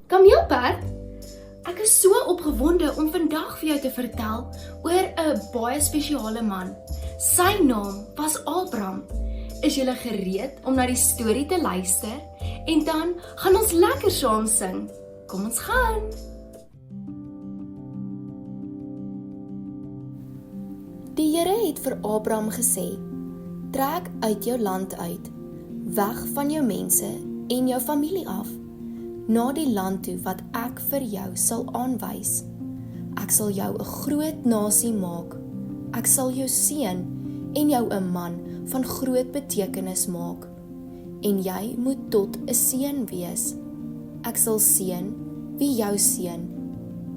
Kameelperd, ek is so opgewonde om vandag vir jou te vertel oor 'n baie spesiale man. Sy naam was Abraham. Is julle gereed om na die storie te luister? En dan gaan ons lekker saam sing. Kom ons gaan! Die Here het vir Abraham gesê, trek uit jou land uit, weg van jou mense en jou familie af, na die land toe wat ek vir jou sal aanwys. Ek sal jou 'n groot nasie maak. Ek sal jou seën en jou 'n man van groot betekenis maak. En jy moet tot 'n seën wees. Ek sal seën wie jou seën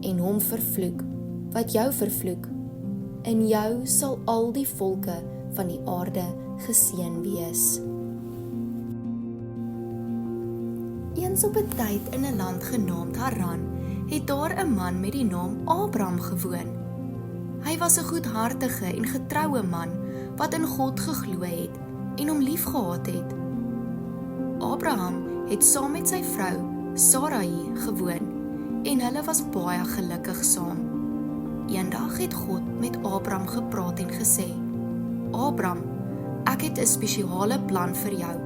en hom vervloek wat jou vervloek. In jou sal al die volke van die aarde geseën wees. Eens op 'n tyd in 'n land genaamd Haran, het daar 'n man met die naam Abraham gewoon. Hy was 'n goedhartige en getroue man wat in God geglo het en hom liefgehad het. Abraham het saam met sy vrou Sarai gewoon en hulle was baie gelukkig saam. Eendag het God met Abraham gepraat en gesê, Abraham, ek het 'n spesiale plan vir jou.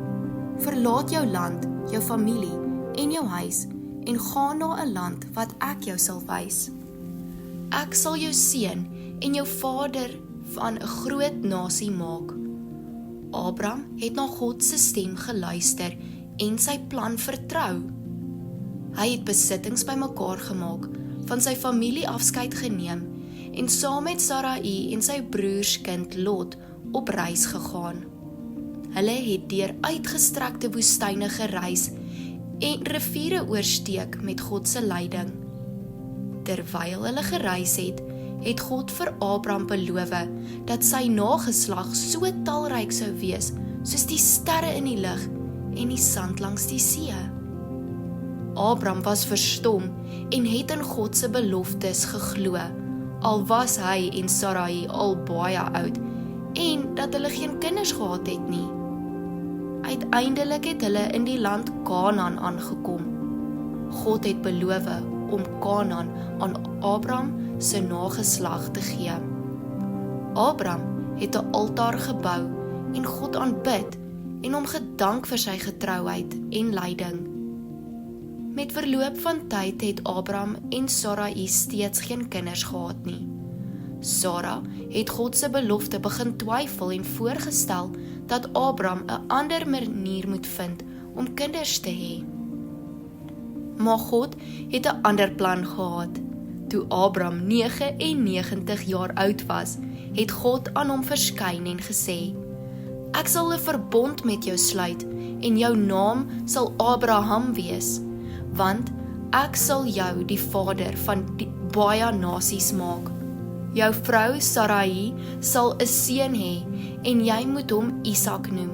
Verlaat jou land, jou familie en jou huis en gaan na 'n land wat ek jou sal wys. Ek sal jou seën en jou vader van 'n groot nasie maak. Abraham het na God se stem geluister en sy plan vertrou. Hy het besittings bymekaar gemaak, van sy familie afskeid geneem en saam met Sarai en sy broerskind Lot op reis gegaan. Hulle het deur uitgestrekte woestyne gereis en riviere oorsteek met God se leiding. Terwyl hulle gereis het, het God vir Abraham beloof dat sy nageslag so talryk sou wees soos die sterre in die lug en die sand langs die see. Abraham was verstom en het in God se beloftes geglo, al was hy en Sarai al baie oud en dat hulle geen kinders gehad het nie. Uiteindelik het hulle in die land Kanaan aangekom. God het beloof om Kanaan aan Abraham se nageslag te gee. Abraham het 'n altaar gebou en God aanbid en hom gedank vir sy getrouheid en leiding. Met verloop van tyd het Abraham en Sarai steeds geen kinders gehad nie. Sara het God se belofte begin twyfel en voorgestel dat Abraham 'n ander manier moet vind om kinders te hê. Maar God het 'n ander plan gehad. Toe Abraham 99 jaar oud was, het God aan hom verskyn en gesê, ek sal 'n verbond met jou sluit en jou naam sal Abraham wees, want ek sal jou die vader van baie nasies maak. Jou vrou Sarai sal 'n seun hê en jy moet hom Isak noem.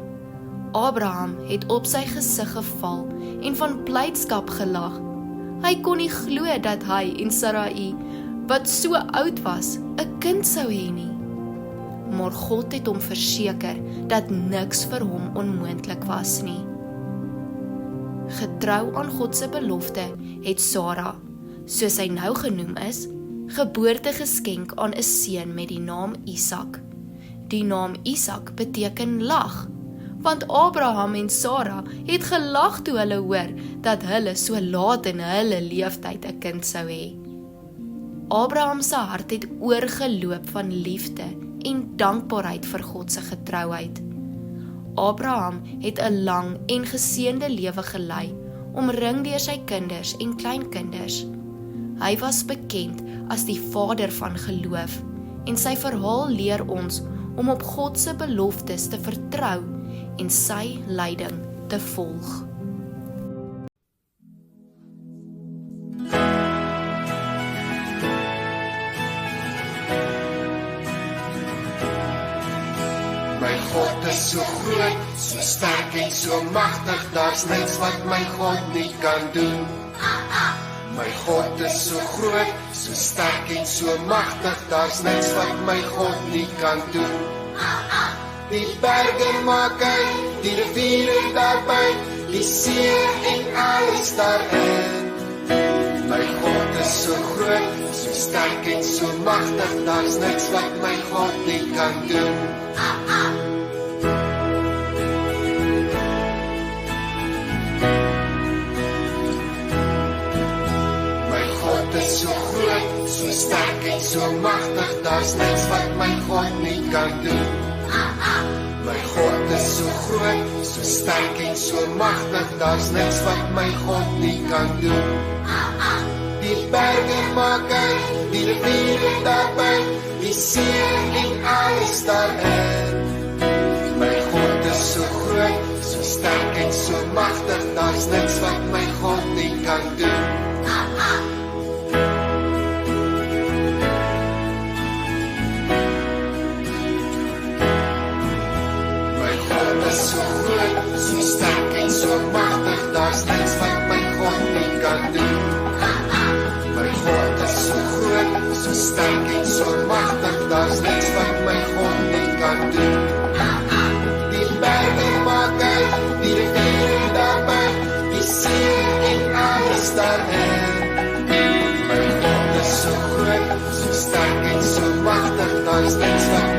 Abraham het op sy gesig geval en van blydskap gelag. Hy kon nie glo dat hy en Sarai, wat so oud was, 'n kind sou hê nie. Maar God het hom verseker dat niks vir hom onmoontlik was nie. Getrou aan God se belofte het Sara, soos hy nou genoem is, geboorte geskenk aan 'n seun met die naam Isak. Die naam Isak beteken lag, want Abraham en Sara het gelag toe hulle hoor dat hulle so laat in hulle leeftyd 'n kind sou hê. Abraham se hart het oorgeloop van liefde en dankbaarheid vir God se getrouheid. Abraham het 'n lang en geseënde lewe gelei, omring deur sy kinders en kleinkinders. Hy was bekend as die vader van geloof en sy verhaal leer ons om op God se beloftes te vertrou en sy leiding te volg. My God is so groot, so sterk en so magtig, daar's niks wat my God nie kan doen. My God is so groot, so sterk en so magtig, daar's niks wat my God nie kan doen. Die berge maak hy, die riviere daarby, die see en alles daarin. My God is so groot, so sterk en so magtig, daar's niks wat my God nie kan doen. My God is so groot, so sterk en so magtig, daar's niks wat my God nie kan doen. My God is so groot, so sterk en so magtig, daar's niks wat my God nie kan doen. Die berge maak hy, die riviere daarby, die see en alles daarin. My God is so groot, so sterk en so magtig, daar's niks wat my God nie kan doen. My God is so groot, so sterk en so magtig, daar's niks wat my God nie kan doen. My God is so groot, so sterk en so magtig, daar's niks wat my God nie kan doen. Die berge maak hy, die riviere daarby, die see en alles daarin. My God is so groot, so sterk en so magtig, daar's niks wat